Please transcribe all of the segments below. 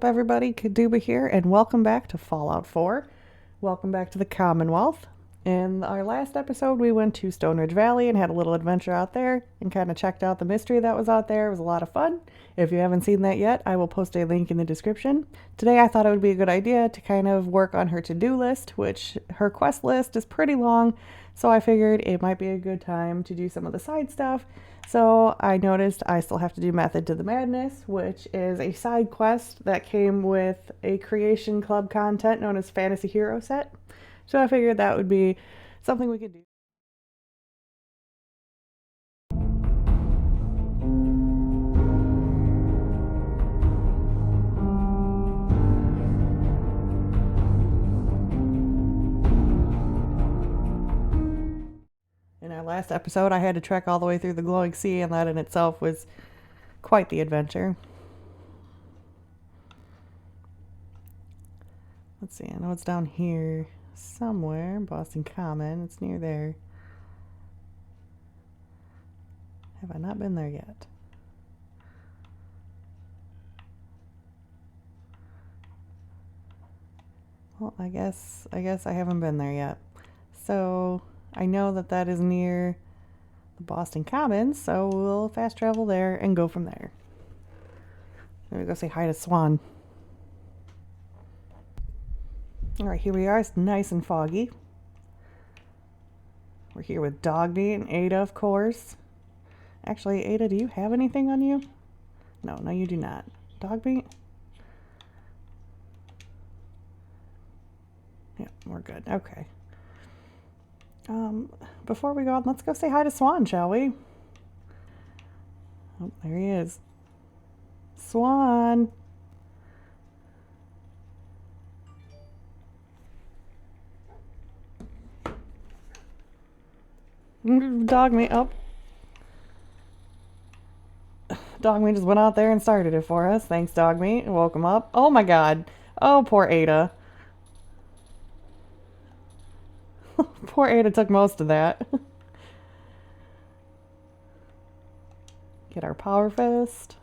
up, everybody? Kaduba here, and welcome back to Fallout 4. Welcome back to the Commonwealth. In our last episode, we went to Stone Ridge Valley and had a little adventure out there and kind of checked out the mystery that was out there. It was a lot of fun. If you haven't seen that yet, I will post a link in the description. Today, I thought it would be a good idea to kind of work on her to-do list, which her quest list is pretty long, so I figured it might be a good time to do some of the side stuff. So I noticed I still have to do Method to the Madness, which is a side quest that came with a Creation Club content known as Fantasy Hero Set. So I figured that would be something we could do. In our last episode, I had to trek all the way through the glowing sea, and that in itself was quite the adventure. Let's see, I know it's down here somewhere. Boston Common, it's near there. Have I not been there yet? Well, I guess I haven't been there yet. So I know that is near the Boston Commons, so we'll fast travel there and go from there. I'm gonna go say hi to Swan. Alright, here we are. It's nice and foggy. We're here with Dogmeat and Ada, of course. Actually, Ada, do you have anything on you? No, you do not. Dogmeat? Yeah, we're good. Okay. Before we go on, let's go say hi to Swan, shall we? Oh, there he is. Swan! Dogmeat, oh. Dogmeat just went out there and started it for us. Thanks, Dogmeat. Woke him up. Oh my god. Oh, poor Ada. Poor Ada took most of that. Get our power fist.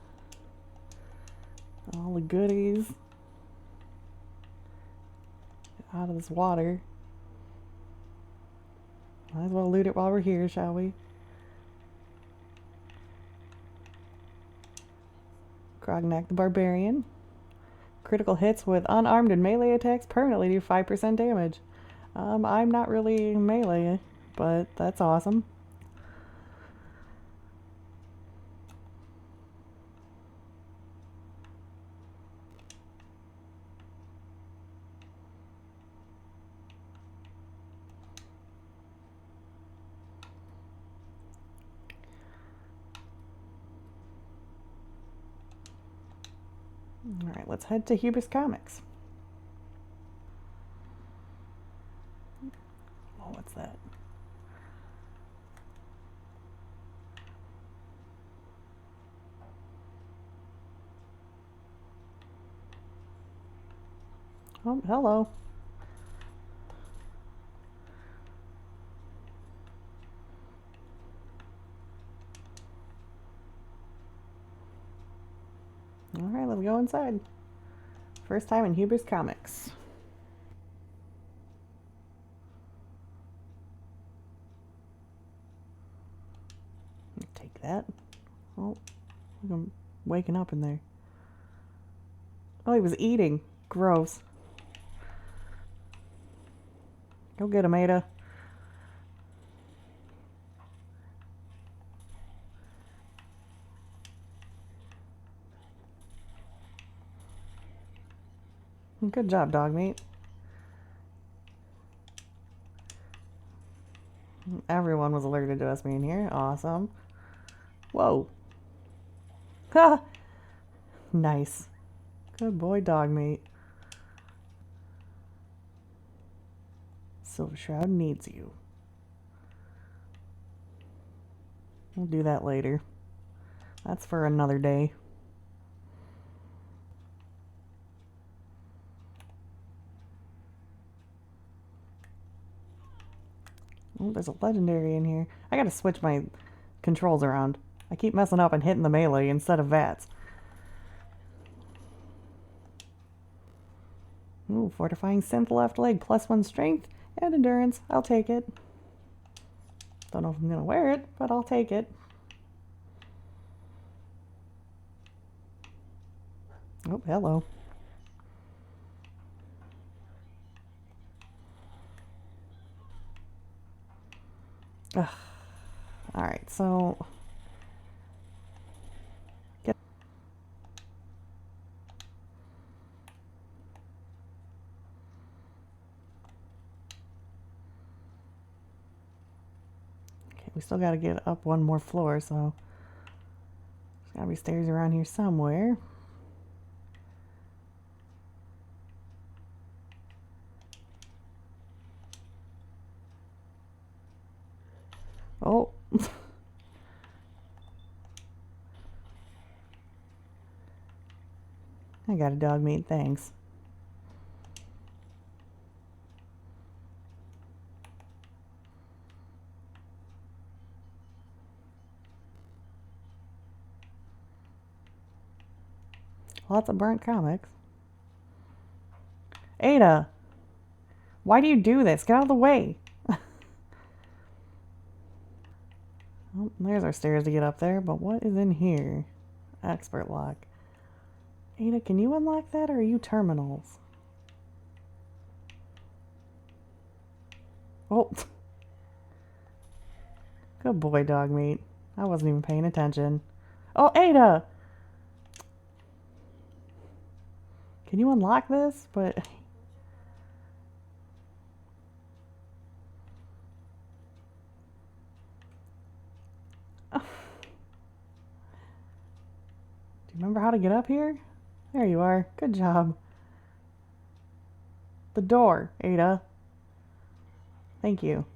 All the goodies. Get out of this water. Might as well loot it while we're here, shall we? Grognak the Barbarian. Critical hits with unarmed and melee attacks permanently do 5% damage. I'm not really melee, but that's awesome. Alright, let's head to Hubris Comics. Oh, what's that? Oh, hello. Alright, let's go inside. First time in Hubris Comics. Take that. Oh, I'm waking up in there. Oh, he was eating. Gross. Go get him, Ada. Good job, Dogmeat. Everyone was alerted to us being here. Awesome. Whoa. Ha! Nice. Good boy, Dogmeat. Silver Shroud needs you. We'll do that later. That's for another day. Oh, there's a legendary in here. I gotta switch my controls around. I keep messing up and hitting the melee instead of VATS. Ooh, fortifying synth left leg, +1 strength and endurance. I'll take it. Don't know if I'm going to wear it, but I'll take it. Oh, hello. Ugh. All right, so get. Okay, we still got to get up one more floor, so there's got to be stairs around here somewhere. Oh. I got a dog meat, thanks. Lots of burnt comics. Ada! Why do you do this? Get out of the way! Oh, there's our stairs to get up there, but what is in here? Expert lock. Ada, can you unlock that, or are you terminals? Oh. Good boy, dog meat. I wasn't even paying attention. Oh, Ada! Can you unlock this? But... Do you remember how to get up here? There you are. Good job. The door, Ada. Thank you.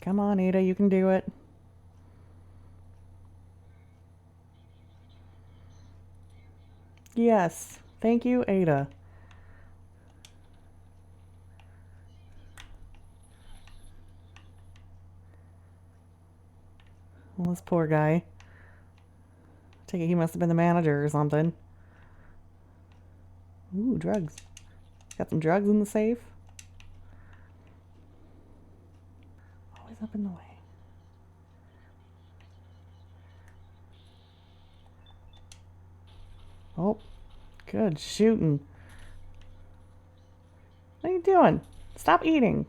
Come on, Ada, you can do it. Yes. Thank you, Ada. Well, this poor guy. Take it he must have been the manager or something. Ooh, drugs. Got some drugs in the safe. Always up in the way. Oh, good shooting. What are you doing? Stop eating.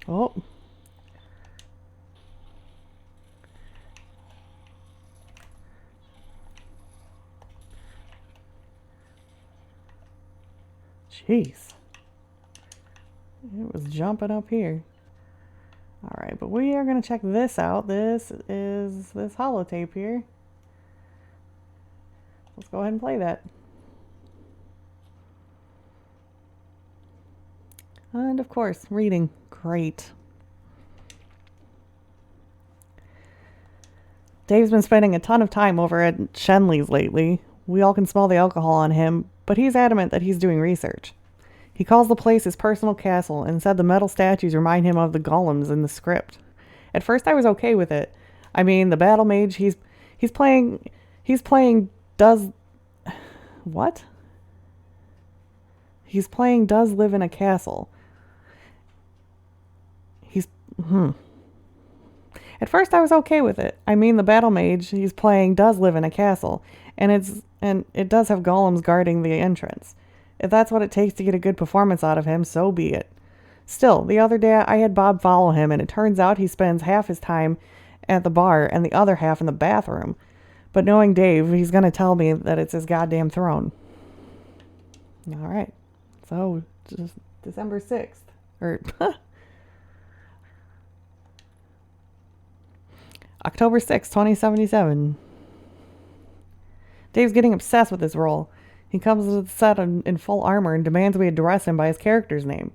Oh. Jeez. It was jumping up here. Alright, but we are going to check this out. This is this holotape here. Let's go ahead and play that. And of course, reading. Great. Dave's been spending a ton of time over at Shenley's lately. We all can smell the alcohol on him, but he's adamant that he's doing research. He calls the place his personal castle and said the metal statues remind him of the golems in the script. At first I was okay with it. I mean, the battle mage he's playing does what? He's playing does live in a castle. At first I was okay with it. I mean, the battle mage he's playing does live in a castle, and it does have golems guarding the entrance. If that's what it takes to get a good performance out of him, so be it. Still, the other day I had Bob follow him, and it turns out he spends half his time at the bar and the other half in the bathroom. But knowing Dave, he's going to tell me that it's his goddamn throne. All right. So, just December 6th. Or... October 6, 2077. Dave's getting obsessed with this role. He comes to the set in full armor and demands we address him by his character's name.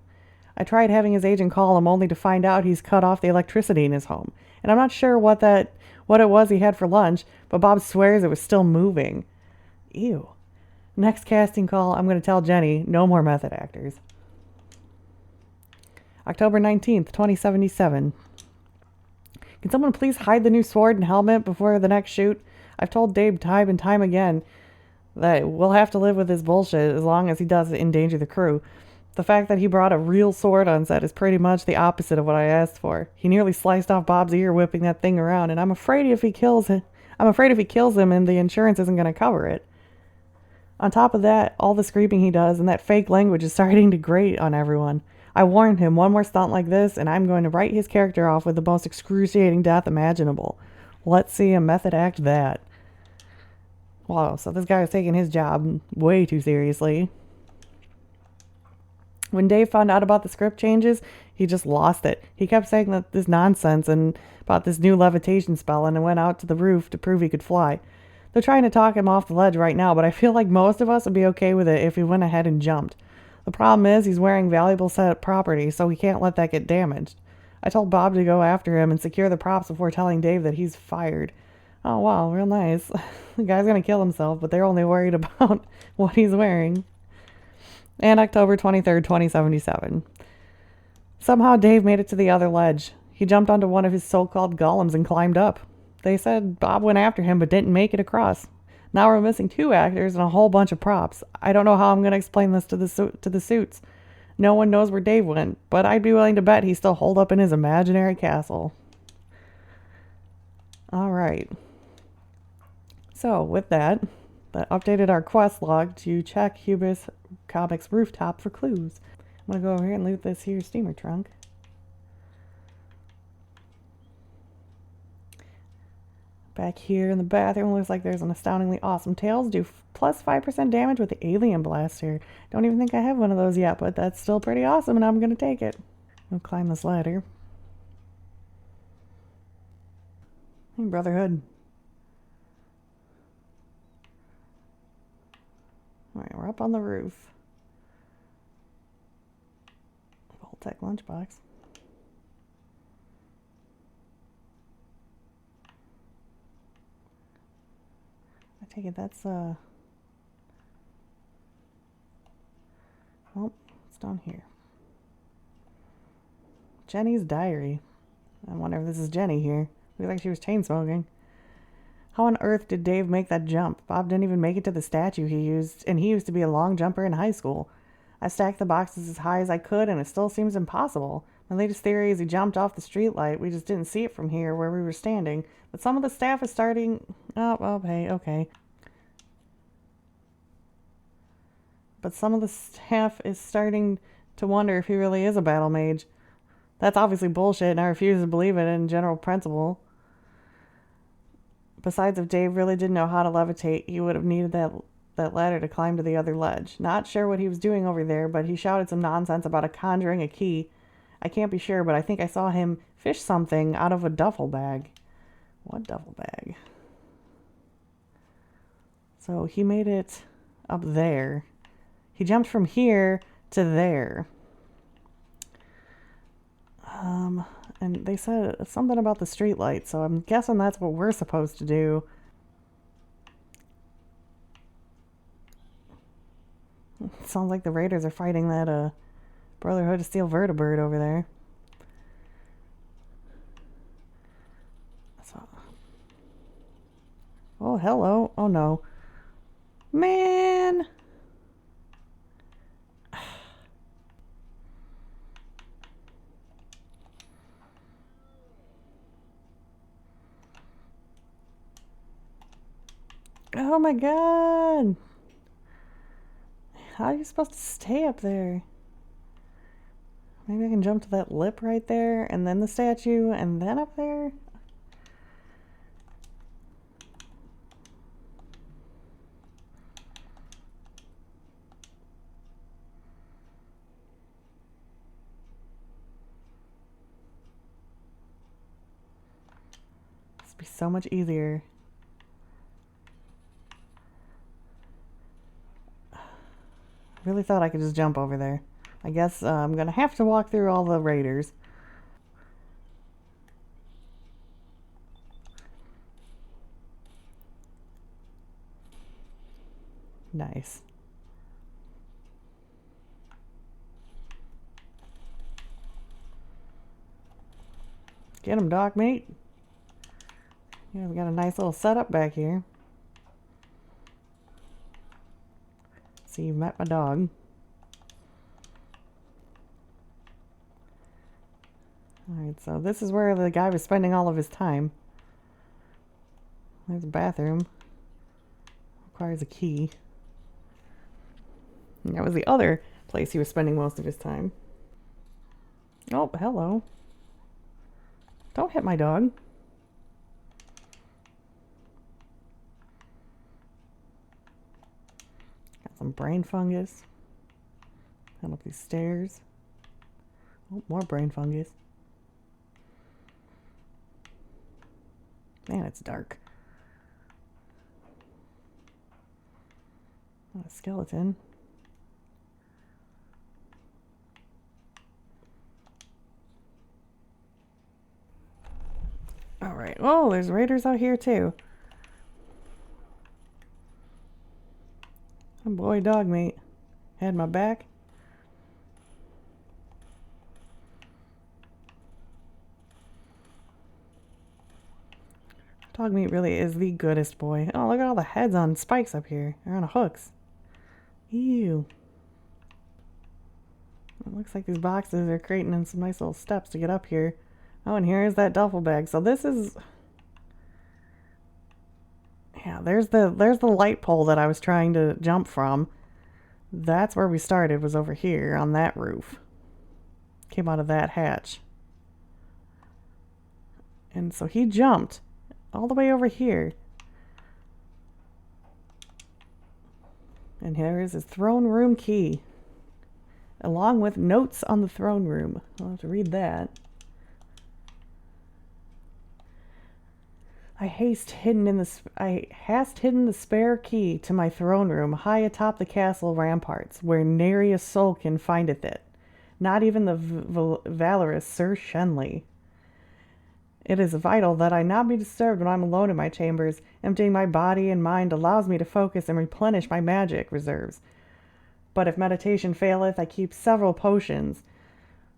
I tried having his agent call him only to find out he's cut off the electricity in his home. And I'm not sure what it was he had for lunch, but Bob swears it was still moving. Ew. Next casting call, I'm going to tell Jenny, no more method actors. October 19th, 2077. Can someone please hide the new sword and helmet before the next shoot? I've told Dave time and time again that we'll have to live with his bullshit as long as he doesn't endanger the crew. The fact that he brought a real sword on set is pretty much the opposite of what I asked for. He nearly sliced off Bob's ear whipping that thing around, and I'm afraid if he kills him and the insurance isn't going to cover it. On top of that, all the screaming he does and that fake language is starting to grate on everyone. I warned him, one more stunt like this and I'm going to write his character off with the most excruciating death imaginable. Let's see him method act that. Wow, so this guy was taking his job way too seriously. When Dave found out about the script changes, he just lost it. He kept saying that this nonsense and about this new levitation spell and went out to the roof to prove he could fly. They're trying to talk him off the ledge right now, but I feel like most of us would be okay with it if he went ahead and jumped. The problem is he's wearing valuable set property, so he can't let that get damaged. I told Bob to go after him and secure the props before telling Dave that he's fired. Oh, wow, real nice. The guy's gonna kill himself, but they're only worried about what he's wearing. And October 23rd, 2077. Somehow Dave made it to the other ledge. He jumped onto one of his so-called golems and climbed up. They said Bob went after him but didn't make it across. Now we're missing 2 actors and a whole bunch of props. I don't know how I'm going to explain this to the suits. No one knows where Dave went, but I'd be willing to bet he's still holed up in his imaginary castle. Alright. So, with that updated our quest log to check Hubris Comics rooftop for clues. I'm going to go over here and loot this here steamer trunk. Back here in the bathroom, looks like there's an astoundingly awesome tails. Do plus 5% damage with the alien blaster. Don't even think I have one of those yet, but that's still pretty awesome and I'm going to take it. We'll climb this ladder. Hey, Brotherhood. Alright, we're up on the roof. Voltec lunchbox. I take it that's oh, it's down here. Jenny's diary. I wonder if this is Jenny here. Looks like she was chain smoking. How on earth did Dave make that jump? Bob didn't even make it to the statue he used, and he used to be a long jumper in high school. I stacked the boxes as high as I could, and it still seems impossible. My latest theory is he jumped off the streetlight. We just didn't see it from here where we were standing. But some of the staff is starting... Oh, well, hey, okay. But some of the staff is starting to wonder if he really is a battle mage. That's obviously bullshit, and I refuse to believe it in general principle. Besides, if Dave really didn't know how to levitate, he would have needed that ladder to climb to the other ledge. Not sure what he was doing over there, but he shouted some nonsense about conjuring a key. I can't be sure, but I think I saw him fish something out of a duffel bag. What duffel bag? So he made it up there. He jumped from here to there. And they said something about the street light, so I'm guessing that's what we're supposed to do. It sounds like the Raiders are fighting that Brotherhood of Steel Vertibird over there. So, oh, hello. Oh, no. Man! Oh my god! How are you supposed to stay up there? Maybe I can jump to that lip right there, and then the statue, and then up there? This would be so much easier. Really thought I could just jump over there. I guess I'm gonna have to walk through all the raiders. Nice. Get him, dog mate. Yeah, we got a nice little setup back here. See, you've met my dog. Alright, so this is where the guy was spending all of his time. There's a bathroom. Requires a key. And that was the other place he was spending most of his time. Oh, hello. Don't hit my dog. Got some brain fungus. Head up these stairs. Oh, more brain fungus. Man, it's dark. Oh, a skeleton. Alright. Oh, there's raiders out here too. Oh boy, dog mate. Had my back. Dog meat really is the goodest boy. Oh, look at all the heads on spikes up here. They're on hooks. Ew. It looks like these boxes are creating some nice little steps to get up here. Oh, and here's that duffel bag. So this is... Yeah, there's the light pole that I was trying to jump from. That's where we started, was over here on that roof. Came out of that hatch. And so he jumped all the way over here. And here is his throne room key, along with notes on the throne room. I'll have to read that. I hast hidden the spare key to my throne room high atop the castle ramparts, where nary a soul can findeth it, not even the valorous Sir Shenley. It is vital that I not be disturbed when I'm alone in my chambers. Emptying my body and mind allows me to focus and replenish my magic reserves. But if meditation faileth, I keep several potions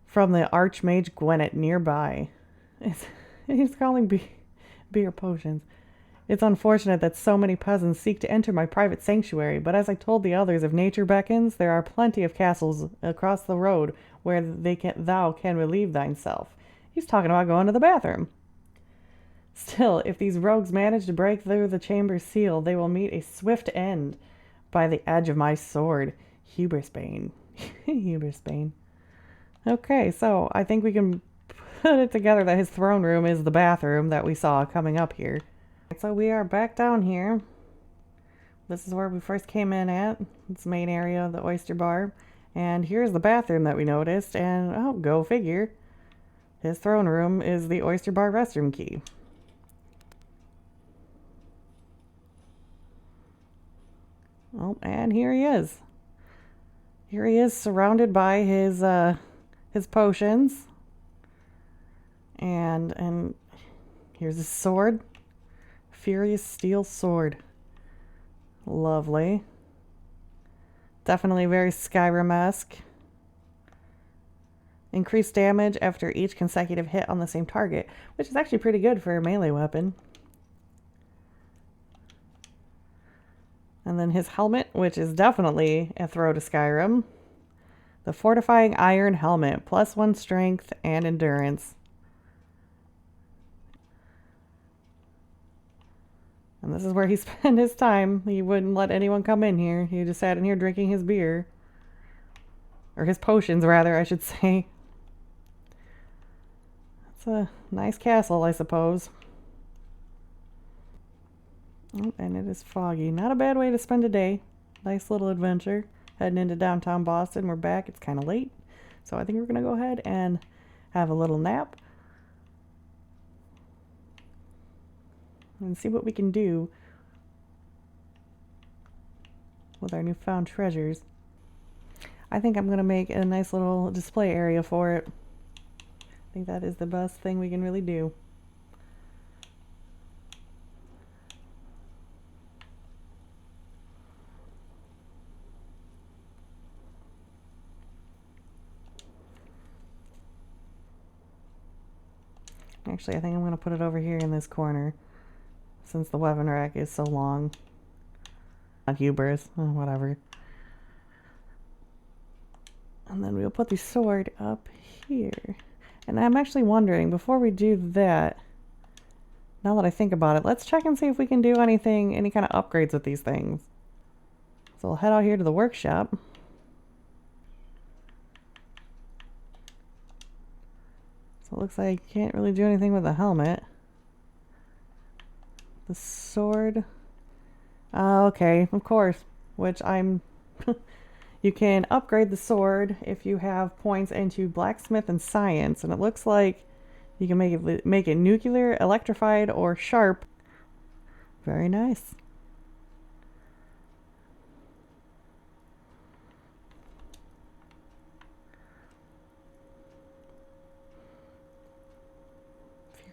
from the Archmage Gwennet nearby. He's calling beer potions. It's unfortunate that so many peasants seek to enter my private sanctuary, but as I told the others, if nature beckons, there are plenty of castles across the road where thou can relieve thyself. He's talking about going to the bathroom. Still, if these rogues manage to break through the chamber's seal, they will meet a swift end by the edge of my sword. Hubris Bane. Hubris Bane. Okay, so I think we can put it together that his throne room is the bathroom that we saw coming up here. So we are back down here. This is where we first came in at. It's the main area of the oyster bar. And here's the bathroom that we noticed. And, oh, go figure. His throne room is the oyster bar restroom key. Oh, and here he is. Here he is surrounded by his potions. And here's his sword. Furious steel sword. Lovely. Definitely very Skyrim-esque. Increased damage after each consecutive hit on the same target, which is actually pretty good for a melee weapon. And then his helmet, which is definitely a throw to Skyrim. The Fortifying Iron Helmet, +1 strength and endurance. And this is where he spent his time. He wouldn't let anyone come in here. He just sat in here drinking his beer. Or his potions, rather, I should say. It's a nice castle, I suppose. Oh, and it is foggy. Not a bad way to spend a day. Nice little adventure. Heading into downtown Boston. We're back. It's kind of late. So I think we're going to go ahead and have a little nap. And see what we can do with our newfound treasures. I think I'm going to make a nice little display area for it. I think that is the best thing we can really do. Actually, I think I'm going to put it over here in this corner, since the weapon rack is so long. Not hubris, whatever. And then we'll put the sword up here. And I'm actually wondering, before we do that, now that I think about it, let's check and see if we can do anything, any kind of upgrades with these things. So we'll head out here to the workshop. So it looks like you can't really do anything with the helmet. The sword. Okay, of course. Which I'm... You can upgrade the sword if you have points into blacksmith and science. And it looks like you can make it nuclear, electrified, or sharp. Very nice.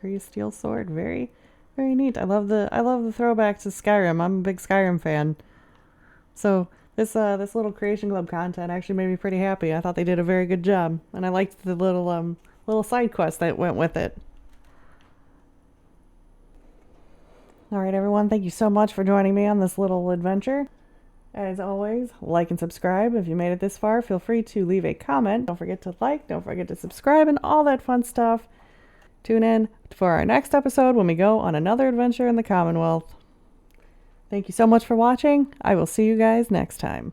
Furious steel sword, very neat. I love the throwback to Skyrim. I'm a big Skyrim fan. So this little Creation Club content actually made me pretty happy. I thought they did a very good job, and I liked the little side quest that went with it. All right, everyone, thank you so much for joining me on this little adventure. As always, like and subscribe. If you made it this far, feel free to leave a comment. Don't forget to like, don't forget to subscribe, and all that fun stuff. Tune in for our next episode when we go on another adventure in the Commonwealth. Thank you so much for watching. I will see you guys next time.